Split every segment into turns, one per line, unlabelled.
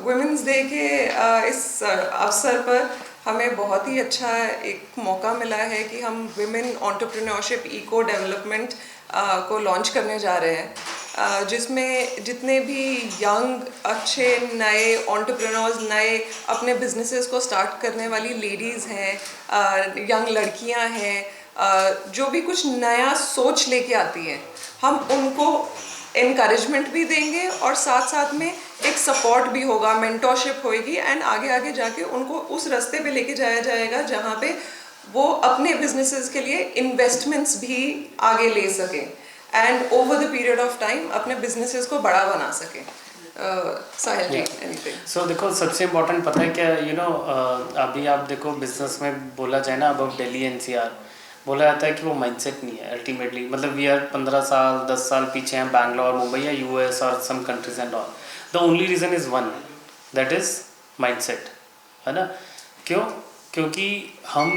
Women's day के इस अवसर पर हमें बहुत ही अच्छा एक मौका मिला है कि हम विमेन एंटरप्रेन्योरशिप इको डेवलपमेंट को लॉन्च करने जा रहे हैं, जिसमें जितने भी यंग अच्छे नए एंटरप्रेन्योर्स, नए अपने बिजनेसेस को स्टार्ट करने वाली लेडीज़ हैं, यंग लड़कियां हैं, जो भी कुछ नया सोच लेके आती हैं, हम उनको इनकरेजमेंट भी देंगे और साथ साथ में एक सपोर्ट भी होगा, मेंटोरशिप होगी एंड आगे आगे जाके उनको उस रास्ते पे लेके जाया जाएगा जहाँ पे वो अपने बिजनेसेस के लिए इन्वेस्टमेंट्स भी आगे ले सकें and over the period of time अपने बिजनेसेस को बड़ा बना सकें। साहिल जी, एनीथिंग?
सो देखो, सबसे इम्पोर्टेंट पता है क्या, अभी आप देखो बिजनेस में बोला जाए ना अबाउट दिल्ली एनसीआर, बोला जाता है कि वो माइंडसेट नहीं है अल्टीमेटली। मतलब वी आर 15 साल 10 साल पीछे हैं बैंगलोर, मुंबई या यूएस और some countries and all. The only reason is one, that is mindset, है ना। क्यों? क्योंकि हम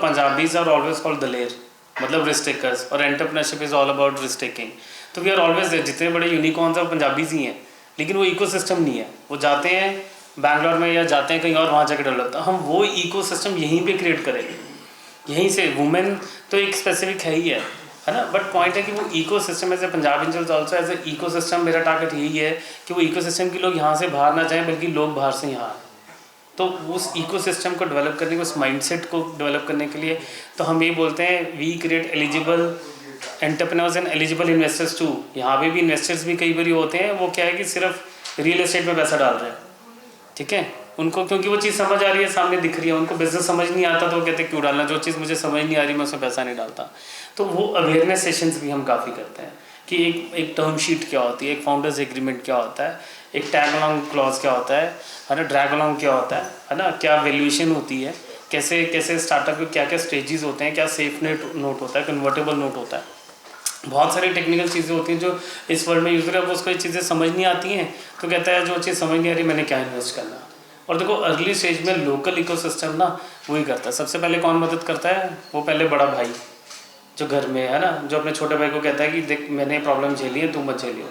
पंजाबीज आर ऑलवेज कॉल्ड दलेर, मतलब रिस्क टेकर्स, और entrepreneurship is all about risk taking. तो वी आर ऑलवेज, जितने बड़े यूनिकॉर्न्स हैं पंजाबीज ही हैं, लेकिन वो इकोसिस्टम नहीं है। वो जाते हैं बैंगलोर में या जाते हैं कहीं और, वहाँ जाकर डेवलप, हम वो इकोसिस्टम यहीं पे क्रिएट करेंगे, यहीं से। वुमेन तो एक स्पेसिफिक है ही है ना, बट पॉइंट है कि वो ecosystem as a Punjab angels also as a ecosystem, मेरा टारगेट यही है कि वो इकोसिस्टम के लोग यहाँ से बाहर ना जाएं, बल्कि लोग बाहर से यहाँ आए। तो उस इकोसिस्टम को डेवलप करने के, उस माइंडसेट को डेवलप करने के लिए तो हम ये बोलते हैं we create eligible entrepreneurs and eligible investors too. यहाँ पे भी इन्वेस्टर्स भी कई बार होते हैं, वो क्या है कि सिर्फ रियल एस्टेट में पैसा डाल रहे हैं, ठीक है। उनको क्योंकि वो चीज़ समझ आ रही है, सामने दिख रही है, उनको बिजनेस समझ नहीं आता तो वो कहते हैं क्यों डालना, जो चीज़ मुझे समझ नहीं आ रही मैं उसमें पैसा नहीं डालता। तो वो अवेयरनेस सेशंस भी हम काफ़ी करते हैं कि एक टर्म शीट क्या होती है, एक फाउंडर्स एग्रीमेंट क्या होता है, एक टैग अलॉन्ग क्लॉज क्या होता है ना, ड्रैग अलॉन्ग क्या होता है ना, क्या वैल्यूएशन होती है, कैसे कैसे स्टार्टअप के क्या क्या स्टेजेस होते हैं, क्या सेफ नोट होता है, कन्वर्टेबल नोट होता है, बहुत सारी टेक्निकल चीज़ें होती हैं जो इस वर्ल्ड में यूज़ करें। अब उसको ये चीज़ें समझ नहीं आती हैं तो कहता है जो चीज़ समझ नहीं आ रही मैंने क्या इन्वेस्ट करना। और देखो अर्ली स्टेज में लोकल इकोसिस्टम ना वही करता है। सबसे पहले कौन मदद करता है? वो पहले बड़ा भाई जो घर में है ना, जो अपने छोटे भाई को कहता है कि देख मैंने प्रॉब्लम झेली है, तुम मत झेलियो।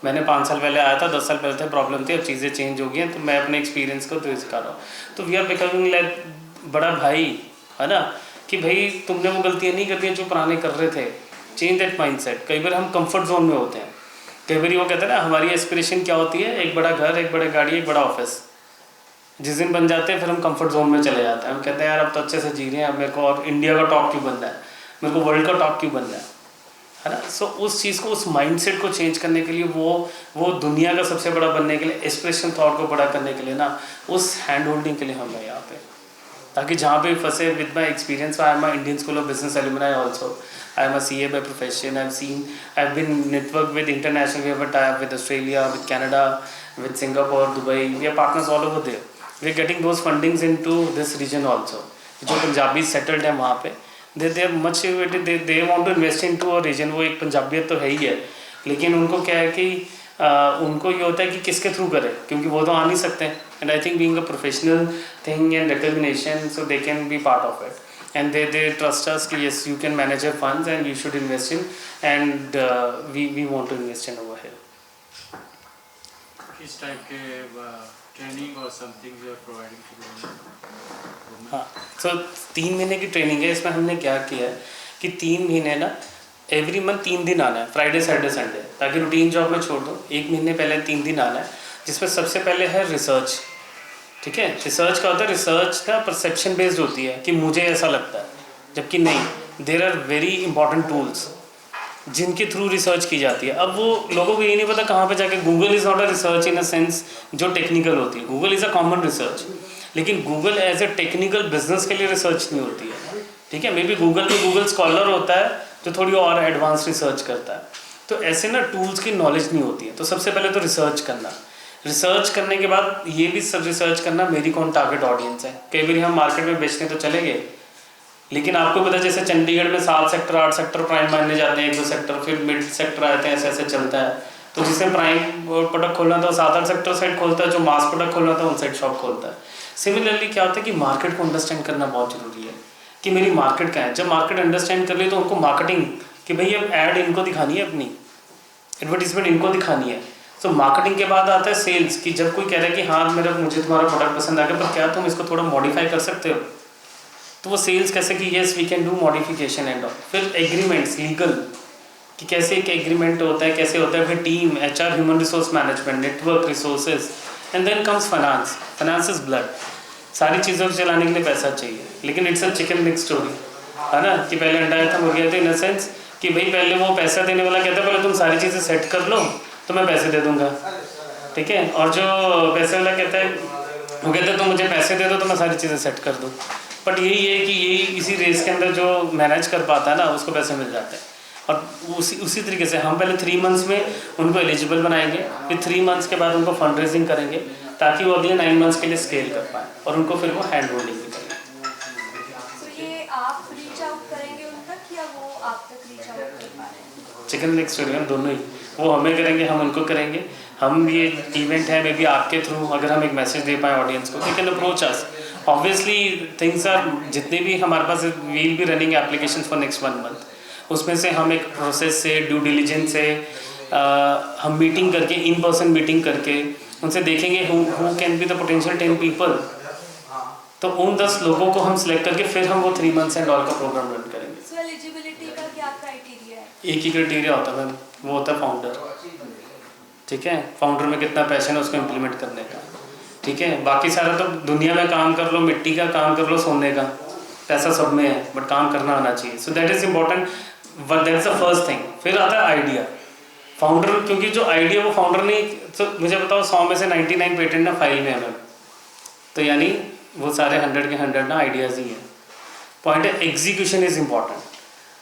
मैंने 5 साल पहले आया था, 10 साल पहले थे प्रॉब्लम थी, अब चीज़ें चेंज हो गई हैं, तो मैं अपने एक्सपीरियंस को तुझे सिखा रहा हूँ। तो वी आर बिकमिंग लाइक बड़ा भाई, है ना, कि भाई तुमने वो गलतियाँ नहीं करती हैं जो पुराने कर रहे थे। Change that mindset. कई बार हम कंफर्ट जोन में होते हैं, कई बार वो कहते हैं ना हमारी एस्पिरेशन क्या होती है, एक बड़ा घर, एक बड़ी गाड़ी, एक बड़ा ऑफिस। जिस दिन बन जाते हैं फिर हम कंफर्ट जोन में चले जाते हैं, हम कहते हैं यार अब तो अच्छे से जी रहे हैं, अब मेरे को और इंडिया का टॉप क्यों बनना है, मेरे को वर्ल्ड का टॉप क्यों बनना है ना। सो उस चीज़ को, उस माइंडसेट को चेंज करने के लिए, वो दुनिया का सबसे बड़ा बनने के लिए, एस्पिरेशन थॉट को बड़ा करने के लिए ना, उस हैंड होल्डिंग के लिए हम हैं यहाँ पे, ताकि जहाँ पे फंसे। With my experience, I am a Indian school of business alumni also, I am a CA by profession. I've been networked with international. We have a tie-up with Australia, with Canada, with Singapore, Dubai. We are partners all over there. We are getting those fundings into this region also. जो Punjabi settled है वहाँ पे, they are much they want to invest into a region. वो एक पंजाबियत तो है ही है, लेकिन उनको क्या है कि उनको ये होता है कि किसके थ्रू करें, क्योंकि वो तो आ नहीं सकते। And I think being a professional thing and recognition, so they can be part of it. And they trust us कि yes you can manage your funds and you should invest in, and we want to invest in over here.
किस type के training और something you are providing to?
हाँ, so 3 महीने की training है। इसमें हमने क्या किया है कि 3 महीने ना एवरी मंथ 3 दिन आना है, फ्राइडे सैटरडे संडे, ताकि रूटीन जॉब में छोड़ दो। 1 महीने पहले 3 दिन आना है, जिसमें सबसे पहले है रिसर्च। ठीक है, रिसर्च का होता है, रिसर्च का परसेप्शन बेस्ड होती है कि मुझे ऐसा लगता है, जबकि नहीं, there are very important tools जिनके थ्रू रिसर्च की जाती है। अब वो लोगों को ये नहीं पता कहाँ पे जाके, Google is not a research in a sense जो टेक्निकल होती है, Google is a common research, लेकिन Google as a technical business के लिए रिसर्च नहीं होती है। ठीक है, मे बी गूगल में गूगल स्कॉलर होता है जो थोड़ी और एडवांस रिसर्च करता है। तो ऐसे ना टूल्स की नॉलेज नहीं होती है। तो सबसे पहले तो रिसर्च करना, रिसर्च करने के बाद ये भी सब रिसर्च करना मेरी कौन टारगेट ऑडियंस है। कई बार हम मार्केट में बेचने तो चले गए, लेकिन आपको पता है जैसे चंडीगढ़ में 7 सेक्टर 8 सेक्टर प्राइम मानने जाते हैं, 1-2 सेक्टर, फिर मिड सेक्टर आते हैं, ऐसे ऐसे चलता है। तो जिसे प्राइम प्रोडक्ट खोलना था 7-8 सेक्टर साइड खोलता है, जो मास प्रोडक्ट खोलना था उन साइड शॉप खोलता है। सिमिलरली क्या होता है कि मार्केट को अंडरस्टैंड करना बहुत जरूरी है कि मेरी मार्केट क्या है। जब मार्केट अंडरस्टैंड कर ली तो उनको मार्केटिंग कि भाई अब ऐड इनको दिखानी है, अपनी एडवर्टीजमेंट इनको दिखानी है, सो मार्केटिंग के बाद आता है सेल्स, कि जब कोई कह रहा है कि हाँ मेरा मुझे तुम्हारा प्रोडक्ट पसंद आ गया, पर क्या तुम इसको थोड़ा मॉडिफाई कर सकते हो, तो वो सेल्स कैसे कि yes we can do modification and all. फिर एग्रीमेंट्स लीगल, कि कैसे एक एग्रीमेंट होता है, कैसे होता है, फिर team, HR, human resource management, network resources, and then comes finance. Finance is blood, सारी चीज़ों को चलाने के लिए पैसा चाहिए, लेकिन it's a chicken mix story, है ना, कि पहले अंडा आया था मुर्गी आई थी, इन अ सेंस कि भाई पहले वो पैसा देने वाला कहता है पहले तुम सारी चीज़ें सेट कर लो तो मैं पैसे दे दूंगा, ठीक है, और जो पैसे वाला कहता है वो कहता है तुम मुझे पैसे दे दो तो मैं सारी चीज़ें सेट कर दूँ। बट यही है कि यही इसी रेस के अंदर जो मैनेज कर पाता है ना उसको पैसे मिल जाते हैं। और उसी तरीके से हम पहले 3 मंथ्स में उनको एलिजिबल बनाएंगे, फिर 3 मंथ्स के बाद उनको फंड रेजिंग करेंगे ताकि वो अगले 9 मंथ्स के लिए स्केल कर पाए, और उनको फिर वो हैंड होल्डिंग भी करेंगे।
तो ये आप रीच आउट करेंगे उन तक या वो आप तक रीच आउट कर पा रहे हैं?
चिकन लेग स्टोरी हम दोनों ही, वो हमें करेंगे हम उनको करेंगे। हम ये इवेंट है मे बी आपके थ्रू अगर हम एक मैसेज दे पाएँ ऑडियंस को, they can approach us. Obviously things are, जितने भी हमारे पास will be running application for next 1 month, उसमें से हम एक प्रोसेस से ड्यू डिलीजेंस से हम मीटिंग करके, इन पर्सन मीटिंग करके उनसे देखेंगे who can be the potential 10 people, तो उन 10 लोगों को हम सिलेक्ट करके फिर हम वो 3 मंथ्स एंड ऑल का प्रोग्राम रन करेंगे।
सो एलिजिबिलिटी का क्या क्राइटेरिया है?
एक ही क्राइटेरिया होता है मैम, वो होता है फाउंडर, ठीक है, फाउंडर में कितना पैशन है उसको इम्प्लीमेंट करने का, ठीक है, बाकी सारा तो दुनिया में काम कर लो, मिट्टी का काम कर लो, सोने का, पैसा सब में है, बट काम करना आना चाहिए। सो that is important, but that is the first thing. फिर आता है आइडिया, फाउंडर, क्योंकि जो आइडिया वो फाउंडर नहीं, तो मुझे बताओ 100 में से 99 पेटेंट ना फाइल में है मैम, तो यानी वो सारे 100 के 100 ना आइडियाज़ ही हैं। पॉइंट है एग्जीक्यूशन इज इम्पॉर्टेंट,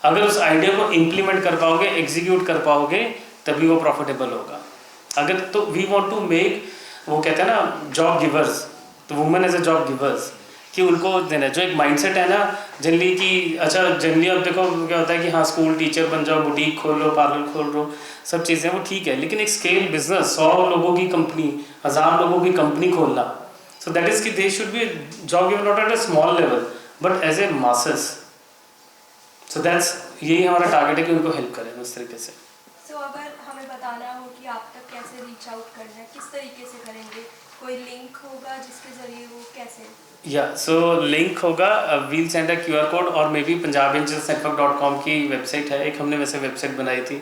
अगर उस आइडिया को इम्प्लीमेंट कर पाओगे, एग्जीक्यूट कर पाओगे, तभी वो प्रॉफिटेबल होगा। अगर तो वी वॉन्ट टू मेक, वो कहते हैं ना जॉब गिवर्स, तो women as a job givers, कि उनको देना जो एक माइंडसेट है ना जनरली कि अच्छा जनरली अब देखो क्या होता है कि हाँ स्कूल टीचर बन जाओ, बुटीक खोल लो, पार्लर खोल लो, सब चीज़ें वो ठीक है, लेकिन एक स्केल बिजनेस 100 लोगों की कंपनी, 1000 लोगों की कंपनी खोलना, सो दैट इज कि they should be job giver not at a small level but as a masses. So that's यही हमारा टारगेट है कि उनको हेल्प करें उस तरीके से।
सो अगर हमें बताना हो कि आप तक कैसे रीच आउट करना है, किस तरीके से करेंगे? कोई लिंक होगा जिसके जरिए वो कैसे?
या सो लिंक होगा, we'll send a QR code, और मे बी punjabangelsnetwork.com की वेबसाइट है एक, हमने वैसे वेबसाइट बनाई थी,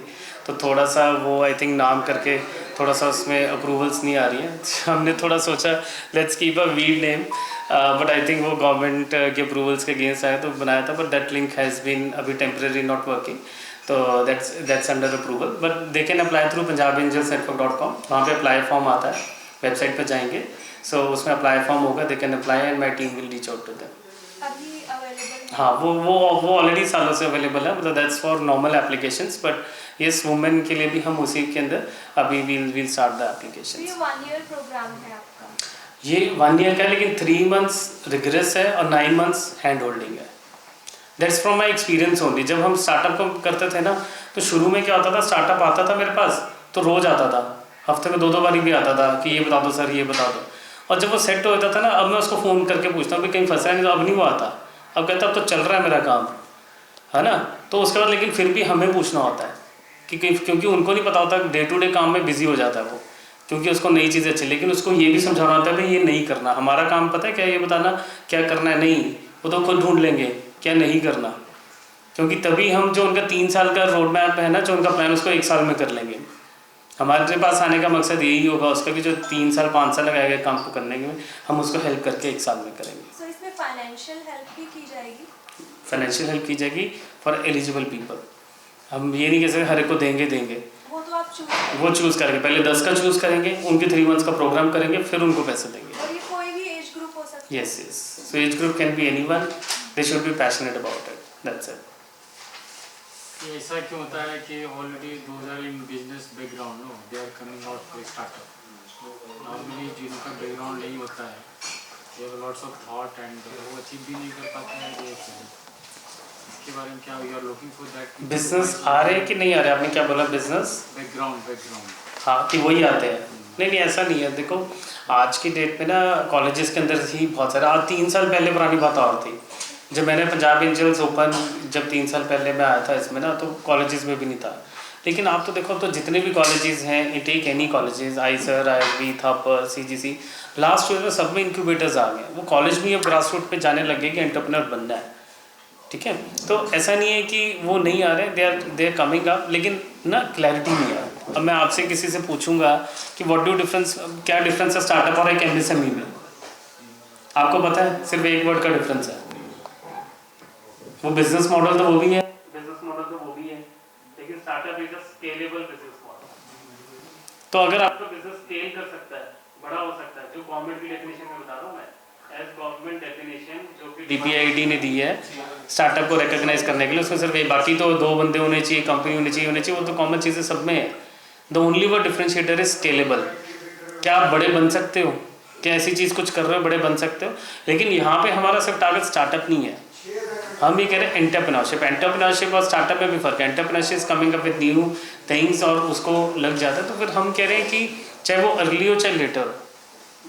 तो थोड़ा सा वो आई थिंक नाम करके थोड़ा सा उसमें अप्रूवल्स नहीं आ रही हैं, हमने थोड़ा सोचा let's keep a wheel name, but I think वो गवर्नमेंट के अप्रूवल्स के अगेंस्ट आया तो बनाया था, but that link has been अभी टेम्परेरी नॉट वर्किंग, तो that's under approval, but they can apply through punjabangelsnetwork.com, वहाँ पे अप्लाई फॉर्म आता है, वेबसाइट पर जाएंगे, सो उसमें अप्लाई फॉर्म होगा, they can apply and my team will reach out to them.
अभी अवेलेबल?
हाँ वो ऑलरेडी सालों से अवेलेबल है, मतलब that's for normal applications, but yes women के लिए भी हम उसी के अंदर अभी विल स्टार्ट द एप्लीकेशन।
ये 1 ईयर प्रोग्राम है आपका?
ये 1 ईयर का है, लेकिन 3 मंथ्स रिग्रेस है और 9 मंथ्स हैंड होल्डिंग है। That's from my experience only. जब हम स्टार्टअप को करते थे ना, तो शुरू में क्या होता था, स्टार्टअप आता था मेरे पास तो रोज़ आता था, हफ्ते में 2-2 बारी भी आता था कि ये बता दो सर, ये बता दो, और जब वो सेट हो जाता था ना, अब मैं उसको फ़ोन करके पूछता हूँ कि कहीं फंसा नहीं, तो अब नहीं वो आता, अब कहता अब तो चल रहा है मेरा काम, है ना, तो उसके बाद लेकिन फिर भी हमें पूछना होता है क्योंकि उनको नहीं पता होता, डे टू डे काम में बिजी हो जाता है वो, क्योंकि उसको नई चीज़ें अच्छी, लेकिन उसको ये भी समझाना होता है भाई ये नहीं करना, हमारा काम पता है क्या, ये बताना क्या करना है, नहीं वो तो खुद ढूंढ लेंगे क्या नहीं करना, क्योंकि तभी हम जो उनका 3 साल का रोड मैप है ना, जो उनका प्लान, उसको 1 साल में कर लेंगे। हमारे पास आने का मकसद यही होगा उसका कि जो 3 साल 5 साल लगाएगा काम को करने में, हम उसको हेल्प करके 1 साल में करेंगे।
सो इसमें फाइनेंशियल हेल्प भी की जाएगी?
फाइनेंशियल हेल्प की जाएगी फॉर एलिजिबल पीपल, हम ये नहीं कह सकते हर एक को देंगे,
वो तो आप
वो चूज़ करेंगे, पहले 10 का चूज़ करेंगे, उनके 3 मंथ्स का प्रोग्राम करेंगे, फिर उनको पैसे देंगे।
और ये कोई भी एज ग्रुप हो सकता है?
Yes, so age group can be anyone, they should be passionate about it, that's it.
ऐसा क्यों होता है कि already those are in business background, no, they are coming out for startup. Normally जिनका background नहीं होता है, they have lots of thought and वो अचीव भी नहीं कर पाते हैं, ये इसके बारे में क्या you are looking for that?
Business आ रहे कि नहीं आ रहे, आपने क्या बोला, बिजनेस
बैकग्राउंड
हाँ कि वही आते हैं, नहीं ऐसा नहीं है। देखो आज की डेट में ना कॉलेजेस के अंदर ही बहुत सारे, आज 3 साल पहले पुरानी बात और थी, जब मैंने पंजाब एंजल्स ओपन जब 3 साल पहले मैं आया था इसमें ना, तो कॉलेजेस में भी नहीं था, लेकिन आप तो देखो, अब तो जितने भी कॉलेजेस हैं, take any colleges, IISER, ISB, Thapar, CGC, last year में सब में इंक्यूबेटर्स आ गए। वो कॉलेज में अब ग्रास रूट पे जाने लगे कि एंटरप्रेन्योर बनना है, ठीक है। तो ऐसा नहीं है कि वो नहीं आ रहे, दे आर कमिंग अप, लेकिन ना क्लैरिटी नहीं है। अब मैं आपसे किसी से पूछूंगा कि व्हाट डू डिफरेंस, क्या डिफरेंस है स्टार्टअप और एक एमएसएमई में, आपको पता है? सिर्फ एक वर्ड का डिफरेंस है। वो बिजनेस मॉडल तो वो भी है, लेकिन startup is a scalable business model. तो अगर आपका बिजनेस स्केल कर सकता है, बड़ा हो सकता है, जो गवर्नमेंट की डेफिनेशन में बता रहा हूँ मैं, एज गवर्नमेंट डेफिनेशन जो कि डीपीआईडी ने दी है स्टार्टअप को रिकॉग्नाइज करने के लिए, उसमें सिर्फ बाकी तो 2 बंदे होने चाहिए, कंपनी होनी चाहिए, वो तो कॉमन चीज़ें सब में है। The only word differentiator is scalable. क्या आप बड़े बन सकते हो? क्या ऐसी चीज़ कुछ कर रहे हो बड़े बन सकते हो? लेकिन यहाँ पे हमारा सिर्फ टारगेट स्टार्टअप नहीं है, हम ये कह रहे हैं एंटरप्रेन्योरशिप और स्टार्टअप में भी फर्क है। Entrepreneurship is coming up with new things और उसको लग जाता है, तो फिर हम कह रहे हैं कि चाहे वो अर्ली हो चाहे later,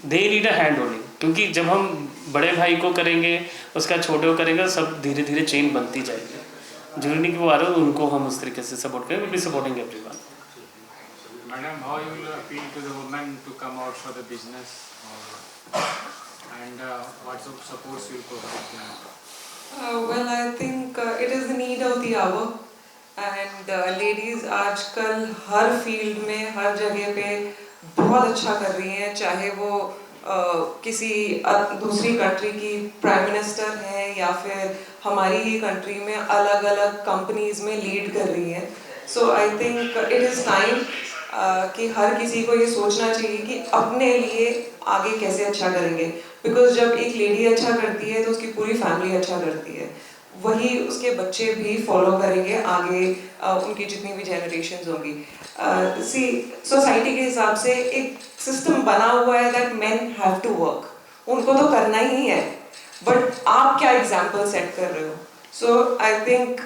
they need a hand holding. क्योंकि जब हम बड़े भाई को करेंगे, उसका छोटे को करेंगे, सब धीरे धीरे चेन बनती जाएगी। जरूरी नहीं कि वो आ रहे हो उनको हम उस तरीके से सपोर्ट करें, will be supporting everyone.
Madam, how you will appeal to the women to come out for the business, and what sort of supports you will provide them?
Well, I think it is the need of the hour, and ladies आजकल हर field में, हर जगह पे बहुत अच्छा कर रही हैं। चाहे वो किसी दूसरी कंट्री की प्राइम मिनिस्टर हैं या फिर हमारी ही कंट्री में अलग अलग कंपनीज में लीड कर रही हैं। So I think it is time कि हर किसी को ये सोचना चाहिए कि अपने लिए आगे कैसे अच्छा करेंगे। बिकॉज जब एक लेडी अच्छा करती है तो उसकी पूरी फैमिली अच्छा करती है, वही उसके बच्चे भी फॉलो करेंगे आगे, उनकी जितनी भी जनरेशन्स होंगी। सी सोसाइटी के हिसाब से एक सिस्टम बना हुआ है that men have to work, उनको तो करना ही है, बट आप क्या एग्जाम्पल सेट कर रहे हो? So I think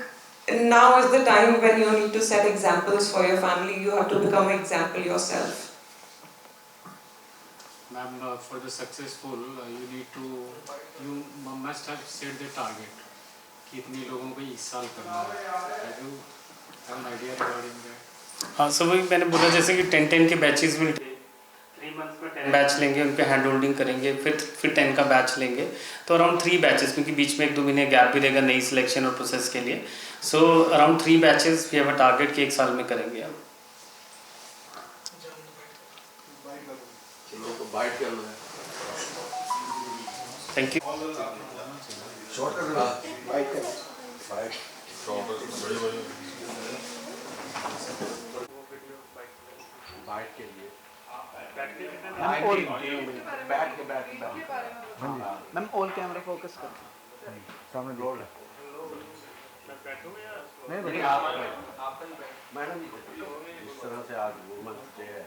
now is the time when you need to set examples for your family. You have to become an example yourself.
Ma'am, for the successful, you must have set the target. कितने लोगों को इस साल करना है? Do you have an idea regarding that?
हाँ, सब वही मैंने बोला, जैसे कि 10 के बैचेस में 3 मंथ्स में 10 बैच लेंगे, उन पे हैंड होल्डिंग करेंगे, फिर 10 का बैच लेंगे, तो अराउंड 3 बैचेस, क्योंकि बीच में 1-2 महीने गैप भी रहेगा नई सिलेक्शन और प्रोसेस के लिए। So around 3 batches we have a target कि 1 साल में करेंगे हम। Thank you.
Ma'am all camera focus कर सामने रोड है। नहीं
नहीं आप मैडम इस तरह से आज वुमेन्स डे है।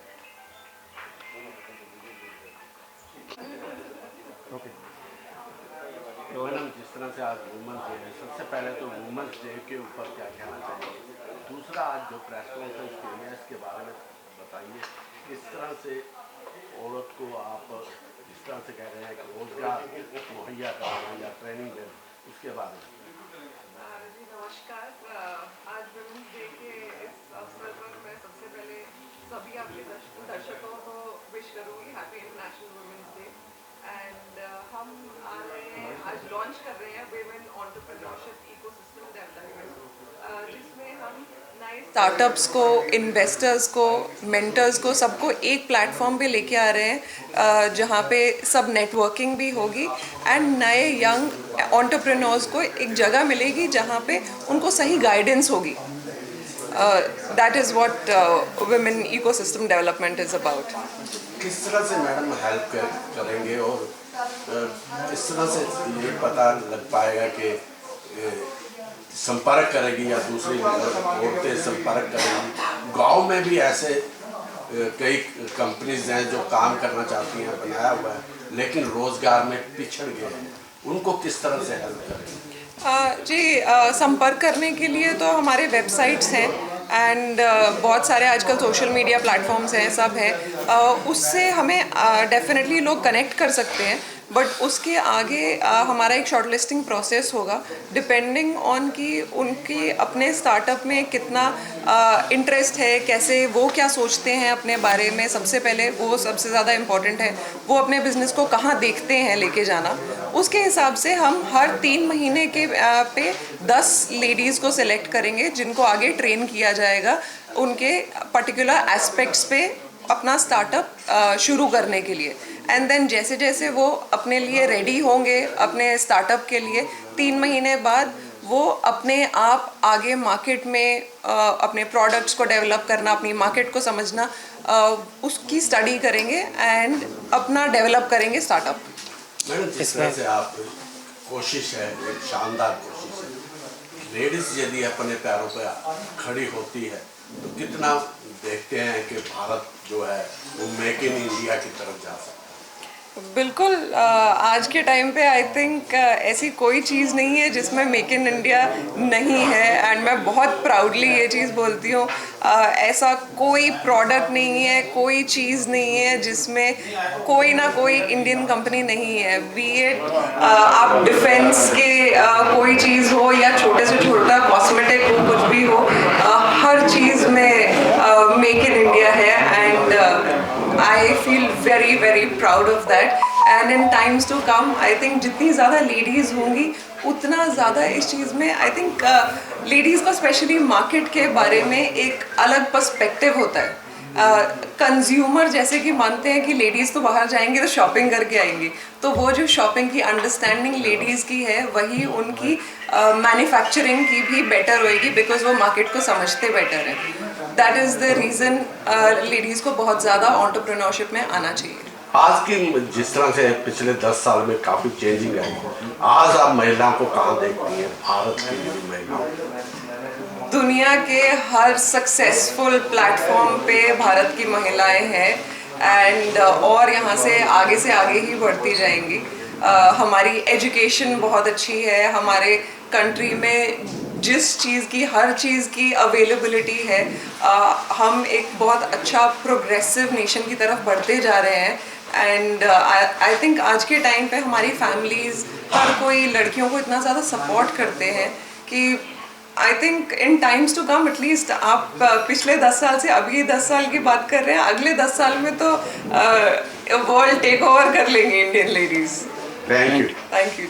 ओके
मैडम जिस तरह से आज वुमेन्स डे है, सबसे पहले तो वुमेन्स डे के ऊपर क्या कहना चाहिए? दूसरा, आज जो प्रेस कॉन्फ्रेंस की है इसके बारे में बताइए। किस तरह से औरत को आप जिस तरह से कह रहे हैं कि रोजगार मुहैया कराना या ट्रेनिंग देना, उसके बारे में।
जी नमस्कार। आज वुमेन्स डे के इस अवसर पर मैं सबसे पहले सभी आपके दर्शकों को विश करूँगी happy international women's day. And हम आ रहे हैं, आज लॉन्च कर रहे हैं विमेन एंटरप्रेन्योरशिप इकोसिस्टम डेवलपमेंट, जिसमें हम
स्टार्टअप्स को, इन्वेस्टर्स को, मेंटर्स को, सबको एक प्लेटफॉर्म पे लेके आ रहे हैं, जहाँ पे सब नेटवर्किंग भी होगी एंड नए यंग एंटरप्रेन्योर्स को एक जगह मिलेगी जहाँ पे उनको सही गाइडेंस होगी। That is what women ecosystem development is about.
किस तरह से मैडम हेल्प करेंगे और किस तरह से ये पता लग पाएगा कि संपर्क करेगी या दूसरी औरतें संपर्क करेंगी? गांव में भी ऐसे कई कंपनीज हैं जो काम करना चाहती हैं, बनाया हुआ है, लेकिन रोजगार में पिछड़ गए हैं, उनको किस तरह से हेल्प करेंगे?
जी संपर्क करने के लिए तो हमारे वेबसाइट्स हैं, एंड बहुत सारे आजकल सोशल मीडिया प्लेटफॉर्म्स हैं, सब है, उससे हमें डेफिनेटली लोग कनेक्ट कर सकते हैं, बट उसके आगे हमारा एक शॉर्ट लिस्टिंग प्रोसेस होगा डिपेंडिंग ऑन कि उनकी अपने स्टार्टअप में कितना इंटरेस्ट है, कैसे वो क्या सोचते हैं अपने बारे में। सबसे पहले वो सबसे ज़्यादा इम्पॉर्टेंट है, वो अपने बिजनेस को कहाँ देखते हैं लेके जाना। उसके हिसाब से हम हर 3 महीने के पे 10 लेडीज़ को सिलेक्ट करेंगे जिनको आगे ट्रेन किया जाएगा उनके पर्टिकुलर एस्पेक्ट्स पे अपना स्टार्टअप शुरू करने के लिए। एंड देन जैसे जैसे वो अपने लिए रेडी होंगे अपने स्टार्टअप के लिए, 3 महीने बाद वो अपने आप आगे मार्केट में अपने प्रोडक्ट्स को डेवलप करना, अपनी मार्केट को समझना, उसकी स्टडी करेंगे एंड अपना डेवलप करेंगे स्टार्टअप।
मैडम, जिस तरह से आप कोशिश है, एक शानदार कोशिश है, लेडीज यदि अपने पैरों पर खड़ी होती है तो कितना देखते हैं कि भारत जो है वो मेक इन इंडिया की तरफ जा सकता है।
बिल्कुल, आज के टाइम पे आई थिंक ऐसी कोई चीज़ नहीं है जिसमें मेक इन इंडिया नहीं है, एंड मैं बहुत प्राउडली ये चीज़ बोलती हूँ। ऐसा कोई प्रोडक्ट नहीं है, कोई चीज़ नहीं है जिसमें कोई ना कोई इंडियन कंपनी नहीं है। बी इट आप डिफेंस के कोई चीज़ हो या छोटे से छोटा कॉस्मेटिक हो, कुछ भी हो, हर चीज़ में मेक इन इंडिया है, and I feel very very proud of that, and in times to come I think जितनी ज़्यादा लेडीज़ होंगी उतना ज़्यादा इस चीज़ में आई थिंक लेडीज़ को स्पेशली मार्केट के बारे में एक अलग पर्सपेक्टिव होता है। कंज्यूमर जैसे कि मानते हैं कि लेडीज़ तो बाहर जाएंगी तो शॉपिंग करके आएंगी, तो वो जो शॉपिंग की अंडरस्टैंडिंग लेडीज़ की है वही उनकी मैन्युफैक्चरिंग की भी बेटर होएगी, बिकॉज वो मार्केट को समझते बेटर है। That is the reason ladies को बहुत ज़्यादा एंटरप्रेन्योरशिप में आना चाहिए।
आज की जिस तरह से पिछले 10 साल में काफ़ी चेंजिंग आई, आज आप महिलाओं को कहाँ देखती हैं, भारत की महिलाओं?
दुनिया के हर सक्सेसफुल प्लेटफॉर्म पे भारत की महिलाएं हैं, एंड और यहाँ से आगे ही बढ़ती जाएंगी। हमारी एजुकेशन बहुत अच्छी है, हमारे कंट्री में जिस चीज़ की, हर चीज़ की अवेलेबिलिटी है। हम एक बहुत अच्छा प्रोग्रेसिव नेशन की तरफ बढ़ते जा रहे हैं, एंड आई थिंक आज के टाइम पे हमारी फैमिलीज़ हर कोई लड़कियों को इतना ज़्यादा सपोर्ट करते हैं कि I think in times to come at least आप पिछले 10 साल से अभी 10 साल की बात कर रहे हैं, अगले 10 साल में तो वर्ल्ड टेक ओवर कर लेंगे Indian ladies.
Thank you.
Thank you.